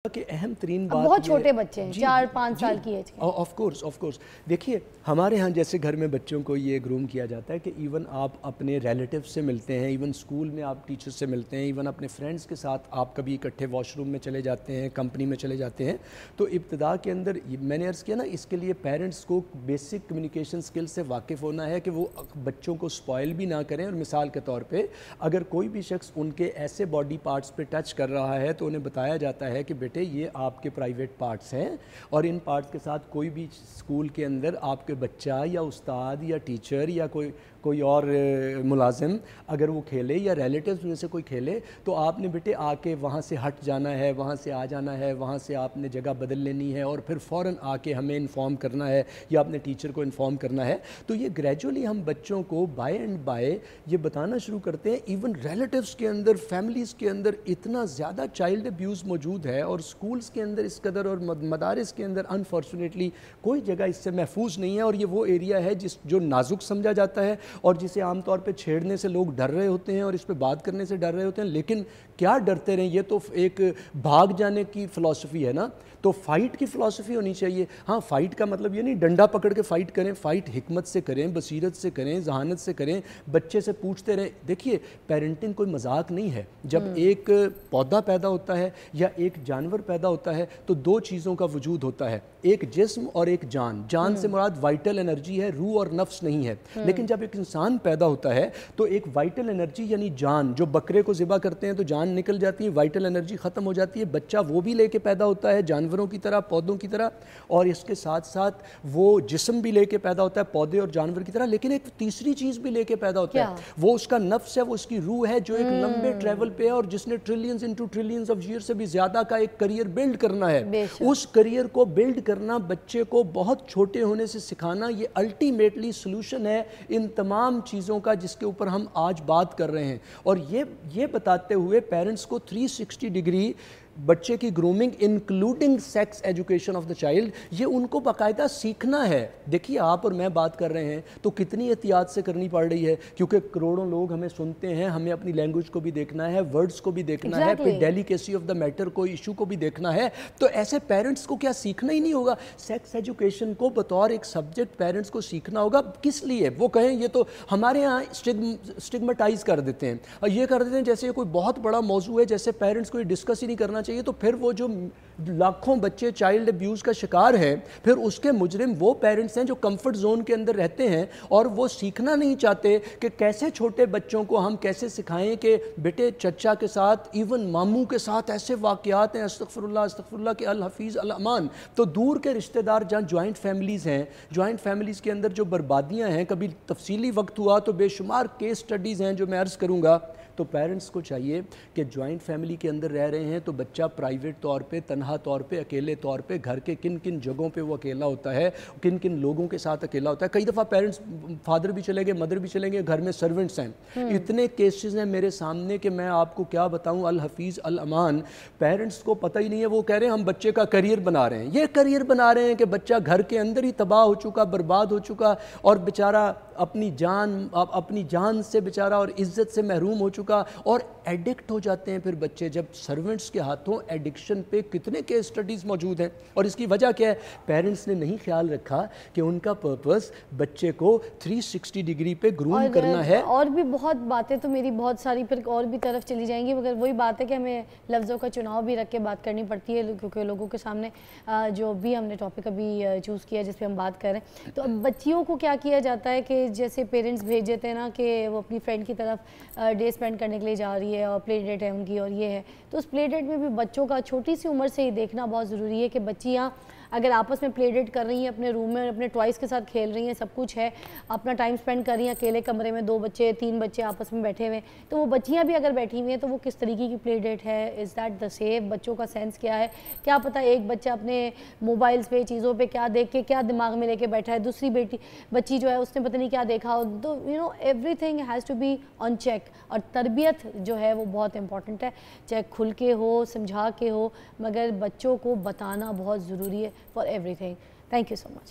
کہ اہم ترین بات بہت چھوٹے بچے ہیں 4-5 سال کی ایج کے. آف کورس دیکھیے ہمارے ہاں جیسے گھر میں بچوں کو یہ گروم کیا جاتا ہے کہ ایون آپ اپنے ریلیٹیو سے ملتے ہیں، ایون اسکول میں آپ ٹیچر سے ملتے ہیں، ایون اپنے فرینڈس کے ساتھ آپ کبھی اکٹھے واش روم میں چلے جاتے ہیں، کمپنی میں چلے جاتے ہیں، تو ابتدا کے اندر میں نے عرض کیا نا، اس کے لیے پیرنٹس کو بیسک کمیونیکیشن سکل سے واقف ہونا ہے کہ وہ بچوں کو سپوائل بھی نہ کریں. اور مثال کے طور پہ اگر کوئی بھی شخص ان کے ایسے باڈی پارٹس پہ ٹچ کر رہا ہے تو انہیں بتایا جاتا ہے کہ بیٹے یہ آپ کے پرائیویٹ پارٹس ہیں، اور ان پارٹس کے ساتھ کوئی بھی اسکول کے اندر آپ کے بچہ یا استاد یا ٹیچر یا کوئی اور ملازم اگر وہ کھیلے یا ریلیٹیوز میں سے کوئی کھیلے تو آپ نے بیٹے آ کے وہاں سے ہٹ جانا ہے، وہاں سے آ جانا ہے، وہاں سے آپ نے جگہ بدل لینی ہے اور پھر فوراً آ کے ہمیں انفارم کرنا ہے یا اپنے ٹیچر کو انفارم کرنا ہے. تو یہ گریجولی ہم بچوں کو بائی اینڈ بائی یہ بتانا شروع کرتے ہیں. ایون ریلیٹیوز کے اندر، فیملیز کے اندر اتنا زیادہ چائلڈ ابیوز موجود ہے، اور اسکولز کے اندر اس قدر، اور مدارس کے اندر انفارچونیٹلی کوئی جگہ اس سے محفوظ نہیں ہے. اور یہ وہ ایریا ہے جو نازک سمجھا جاتا ہے اور جسے عام طور پہ چھیڑنے سے لوگ ڈر رہے ہوتے ہیں اور اس پہ بات کرنے سے ڈر رہے ہوتے ہیں. لیکن کیا ڈرتے رہیں، یہ تو ایک بھاگ جانے کی فلسفی ہے نا. تو فائٹ کی فلسفی ہونی چاہیے. ہاں، فائٹ کا مطلب یہ نہیں ڈنڈا پکڑ کے فائٹ کریں، فائٹ حکمت سے کریں، بصیرت سے کریں، ذہانت سے کریں، بچے سے پوچھتے رہیں. دیکھیے پیرنٹنگ کوئی مذاق نہیں ہے. جب ایک پودا پیدا ہوتا ہے یا ایک جانور پیدا ہوتا ہے تو دو چیزوں کا وجود ہوتا ہے، ایک جسم اور ایک جان. جان سے مراد وائٹل انرجی ہے، روح اور نفس نہیں ہے. لیکن جب ایک انسان پیدا ہوتا ہے تو ایک وائٹل انرجی یعنی جان، جو بکرے کو ذبح کرتے ہیں تو جان نکل جاتی ہے، وائٹل انرجی ختم ہو جاتی ہے. بچہ وہ بھی لے کے پیدا ہوتا ہے جانوروں کی طرح، پودوں کی طرح، اور اس کے ساتھ ساتھ وہ جسم بھی لے کے پیدا ہوتا ہے پودے اور جانور کی طرح. لیکن ایک تیسری چیز بھی لے کے پیدا ہوتا ہے، وہ اس کا نفس ہے، وہ اس کی روح ہے، جو ایک لمبے ٹریول پہ ہے اور جس نے trillions into trillions of air سے بھی زیادہ کا ایک کریئر بلڈ کرنا ہے. اس کریئر کو بلڈ کرنا، بچے کو بہت چھوٹے ہونے سے سکھانا، یہ الٹیمیٹلی سلوشن ہے ان تمام چیزوں کا جس کے اوپر ہم آج بات کر رہے ہیں. اور یہ بتاتے ہوئے پیرنٹس کو 360 ڈگری بچے کی grooming including sex education of the child, یہ ان کو باقاعدہ سیکھنا ہے. دیکھیے آپ اور میں بات کر رہے ہیں تو کتنی احتیاط سے کرنی پڑ رہی ہے، کیونکہ کروڑوں لوگ ہمیں سنتے ہیں، ہمیں اپنی لینگویج کو بھی دیکھنا ہے، ورڈز کو بھی دیکھنا ہے، پھر ڈیلیکیسی آف دا میٹر کو، ایشو کو بھی دیکھنا ہے. تو ایسے پیرنٹس کو کیا سیکھنا ہی نہیں ہوگا؟ سیکس ایجوکیشن کو بطور ایک سبجیکٹ پیرنٹس کو سیکھنا ہوگا. کس لیے؟ وہ کہیں یہ تو ہمارے ہاں اسٹگمٹائز کر دیتے ہیں اور یہ کر دیتے ہیں جیسے یہ کوئی بہت بڑا موضوع ہے، جیسے پیرنٹس کو یہ ڈسکس ہی نہیں کرنا چاہیے. تو پھر وہ جو لاکھوں بچے چائلڈ ابیوز کا شکار ہیں، پھر اس کے مجرم وہ پیرنٹس ہیں جو کمفرٹ زون کے اندر رہتے ہیں اور وہ سیکھنا نہیں چاہتے کہ کیسے چھوٹے بچوں کو ہم کیسے سکھائیں کہ بیٹے چچا کے ساتھ، ایون ماموں کے ساتھ ایسے واقعات ہیں، استغفر اللہ کے الحفیظ الامان. تو دور کے رشتہ دار جہاں جوائنٹ فیملیز ہیں، جوائنٹ فیملیز کے اندر جو بربادیاں ہیں، کبھی تفصیلی وقت ہوا تو بے شمار کیس سٹڈیز ہیں جو میں عرض کروں گا. تو پیرنٹس کو چاہیے کہ جوائنٹ فیملی کے اندر رہ رہے ہیں تو بچہ پرائیویٹ طور پہ، تنہا طور پہ، اکیلے طور پہ، گھر کے کن کن جگہوں پہ وہ اکیلا ہوتا ہے، کن کن لوگوں کے ساتھ اکیلا ہوتا ہے. کئی دفعہ پیرنٹس، فادر بھی چلے گئے، مدر بھی چلے گئے، گھر میں سرونٹس ہیں. اتنے کیسز ہیں میرے سامنے کہ میں آپ کو کیا بتاؤں. الحفیظ الامان. پیرنٹس کو پتہ ہی نہیں ہے، وہ کہہ رہے ہیں ہم بچے کا کریئر بنا رہے ہیں. یہ کریئر بنا رہے ہیں کہ بچہ گھر کے اندر ہی تباہ ہو چکا، برباد ہو چکا، اور بیچارہ اپنی جان سے بیچارہ اور عزت سے محروم ہو چکا، اور ایڈکٹ ہو جاتے ہیں پھر بچے. جب سرونٹس کے ہاتھوں ایڈکشن پہ کتنے کیس سٹڈیز موجود ہیں. اور اس کی وجہ کیا ہے؟ پیرنٹس نے نہیں خیال رکھا کہ ان کا پرپس بچے کو 360 ڈگری پہ گروم کرنا ہے. اور بھی بہت باتیں تو میری بہت ساری پھر اور بھی طرف چلی جائیں گی، مگر وہی بات ہے کہ ہمیں لفظوں کا چناؤ بھی رکھ کے بات کرنی پڑتی ہے، کیونکہ لوگوں کے سامنے جو بھی ہم نے ٹاپک ابھی چوز کیا جس پہ ہم بات کریں. تو اب بچیوں کو کیا کیا جاتا ہے کہ جیسے پیرنٹس بھیج دیتے ہیں نا کہ وہ اپنی فرینڈ کی طرف ڈے اسپینڈ کرنے کے لیے جا رہی ہے اور پلے ڈیٹ ہے ان کی اور یہ ہے، تو اس پلے ڈیٹ میں بھی بچوں کا چھوٹی سی عمر سے ہی دیکھنا بہت ضروری ہے کہ بچیاں اگر آپس میں پلے ڈیٹ کر رہی ہیں، اپنے روم میں اپنے ٹوائز کے ساتھ کھیل رہی ہیں، سب کچھ ہے، اپنا ٹائم سپینڈ کر رہی ہیں اکیلے کمرے میں، 2 بچے 3 بچے آپس میں بیٹھے ہوئے، تو وہ بچیاں بھی اگر بیٹھی ہوئی ہیں تو وہ کس طریقے کی پلے ڈیٹ ہے؟ Is that the safe? بچوں کا سینس کیا ہے؟ کیا پتہ ایک بچہ اپنے موبائلز پہ چیزوں پہ کیا دیکھ کے کیا دماغ میں لے کے بیٹھا ہے، دوسری بچی جو ہے اس نے پتہ نہیں کیا دیکھا ہو. تو everything has to be on check. اور تربیت جو ہے وہ بہت امپورٹنٹ ہے، چاہے کھل کے ہو، سمجھا کے ہو، مگر بچوں کو بتانا بہت ضروری ہے for every thing. Thank you so much.